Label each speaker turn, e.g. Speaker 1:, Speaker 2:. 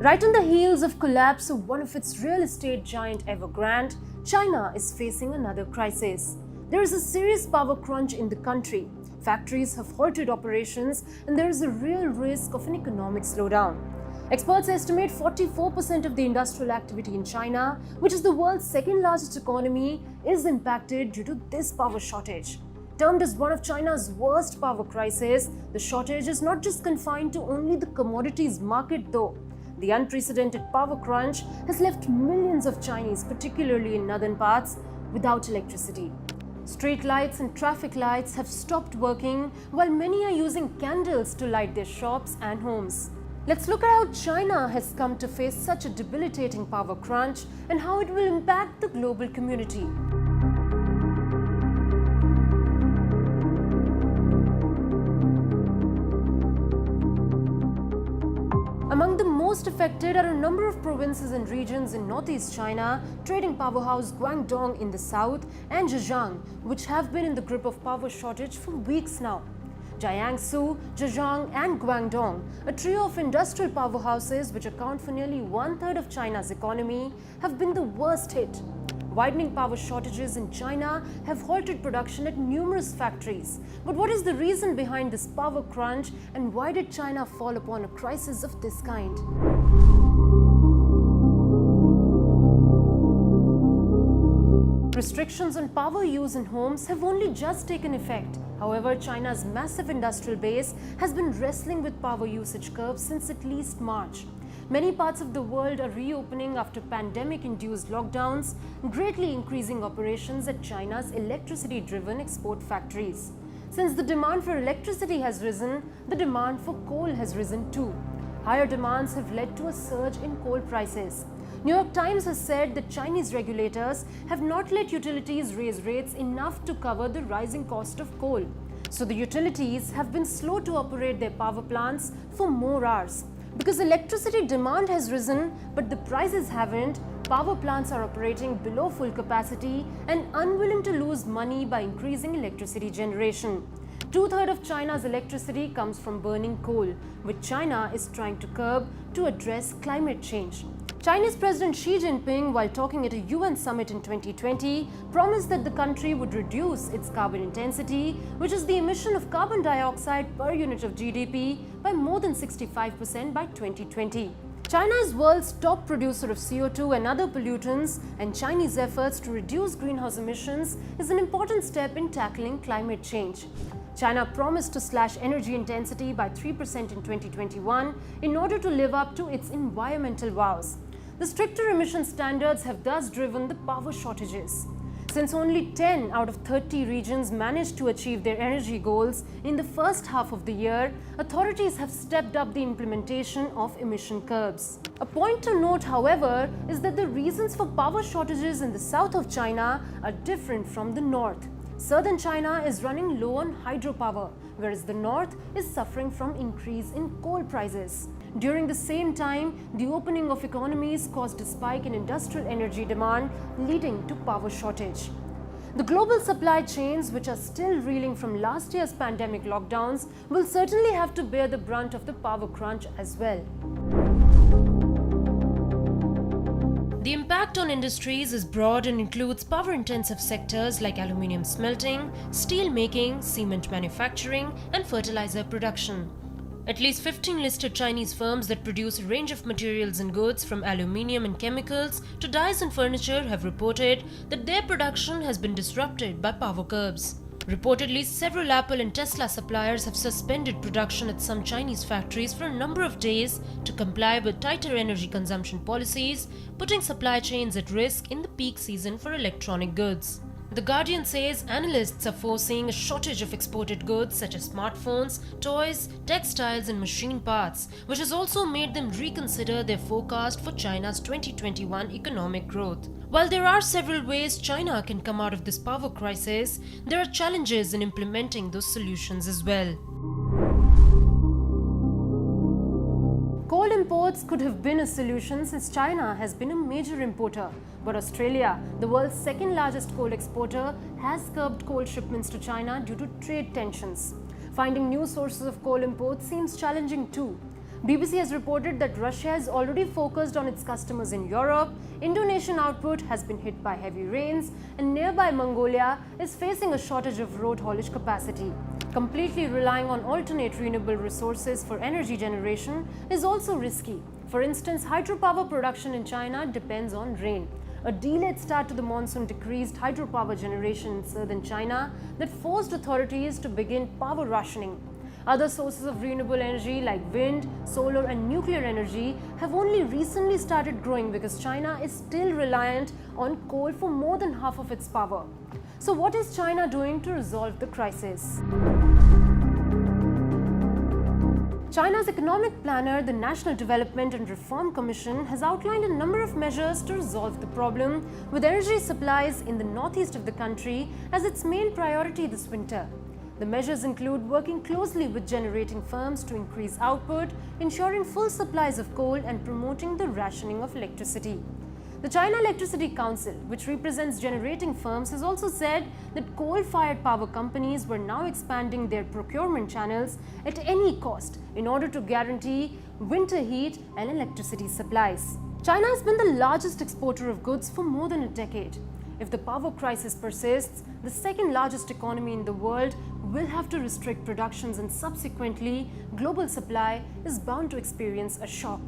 Speaker 1: Right on the heels of collapse of one of its real estate giant Evergrande, China is facing another crisis. There is a serious power crunch in the country. Factories have halted operations and there is a real risk of an economic slowdown. Experts estimate 44% of the industrial activity in China, which is the world's second largest economy, is impacted due to this power shortage. Termed as one of China's worst power crises, the shortage is not just confined to only the commodities market though. The unprecedented power crunch has left millions of Chinese, particularly in northern parts, without electricity. Street lights and traffic lights have stopped working, while many are using candles to light their shops and homes. Let's look at how China has come to face such a debilitating power crunch and how it will impact the global community. Among the most affected are a number of provinces and regions in northeast China, trading powerhouse Guangdong in the south and Zhejiang, which have been in the grip of power shortage for weeks now. Jiangsu, Zhejiang and Guangdong, a trio of industrial powerhouses which account for nearly one-third of China's economy, have been the worst hit. Widening power shortages in China have halted production at numerous factories. But what is the reason behind this power crunch and why did China fall upon a crisis of this kind? Restrictions on power use in homes have only just taken effect. However, China's massive industrial base has been wrestling with power usage curves since at least March. Many parts of the world are reopening after pandemic-induced lockdowns, greatly increasing operations at China's electricity-driven export factories. Since the demand for electricity has risen, the demand for coal has risen too. Higher demands have led to a surge in coal prices. New York Times has said that Chinese regulators have not let utilities raise rates enough to cover the rising cost of coal. So the utilities have been slow to operate their power plants for more hours. Because electricity demand has risen but the prices haven't, power plants are operating below full capacity and unwilling to lose money by increasing electricity generation. Two-thirds of China's electricity comes from burning coal, which China is trying to curb to address climate change. Chinese President Xi Jinping, while talking at a UN summit in 2020, promised that the country would reduce its carbon intensity, which is the emission of carbon dioxide per unit of GDP, by more than 65% by 2020. China is the world's top producer of CO2 and other pollutants, and Chinese efforts to reduce greenhouse emissions is an important step in tackling climate change. China promised to slash energy intensity by 3% in 2021 in order to live up to its environmental vows. The stricter emission standards have thus driven the power shortages. Since only 10 out of 30 regions managed to achieve their energy goals in the first half of the year, authorities have stepped up the implementation of emission curbs. A point to note, however, is that the reasons for power shortages in the south of China are different from the north. Southern China is running low on hydropower, whereas the north is suffering from increase in coal prices. During the same time, the opening of economies caused a spike in industrial energy demand, leading to power shortage. The global supply chains, which are still reeling from last year's pandemic lockdowns, will certainly have to bear the brunt of the power crunch as well. The impact on industries is broad and includes power-intensive sectors like aluminium smelting, steel making, cement manufacturing, and fertilizer production. At least 15 listed Chinese firms that produce a range of materials and goods from aluminium and chemicals to dyes and furniture have reported that their production has been disrupted by power curbs. Reportedly, several Apple and Tesla suppliers have suspended production at some Chinese factories for a number of days to comply with tighter energy consumption policies, putting supply chains at risk in the peak season for electronic goods. The Guardian says analysts are foreseeing a shortage of exported goods such as smartphones, toys, textiles and machine parts, which has also made them reconsider their forecast for China's 2021 economic growth. While there are several ways China can come out of this power crisis, there are challenges in implementing those solutions as well. Coal imports could have been a solution since China has been a major importer. But Australia, the world's second largest coal exporter, has curbed coal shipments to China due to trade tensions. Finding new sources of coal imports seems challenging too. BBC has reported that Russia has already focused on its customers in Europe, Indonesian output has been hit by heavy rains, and nearby Mongolia is facing a shortage of road haulage capacity. Completely relying on alternate renewable resources for energy generation is also risky. For instance, hydropower production in China depends on rain. A delayed start to the monsoon decreased hydropower generation in southern China that forced authorities to begin power rationing. Other sources of renewable energy like wind, solar and nuclear energy have only recently started growing because China is still reliant on coal for more than half of its power. So what is China doing to resolve the crisis? China's economic planner, the National Development and Reform Commission, has outlined a number of measures to resolve the problem with energy supplies in the northeast of the country as its main priority this winter. The measures include working closely with generating firms to increase output, ensuring full supplies of coal and promoting the rationing of electricity. The China Electricity Council, which represents generating firms, has also said that coal-fired power companies were now expanding their procurement channels at any cost in order to guarantee winter heat and electricity supplies. China has been the largest exporter of goods for more than a decade. If the power crisis persists, the second largest economy in the world will have to restrict productions and subsequently global supply is bound to experience a shock.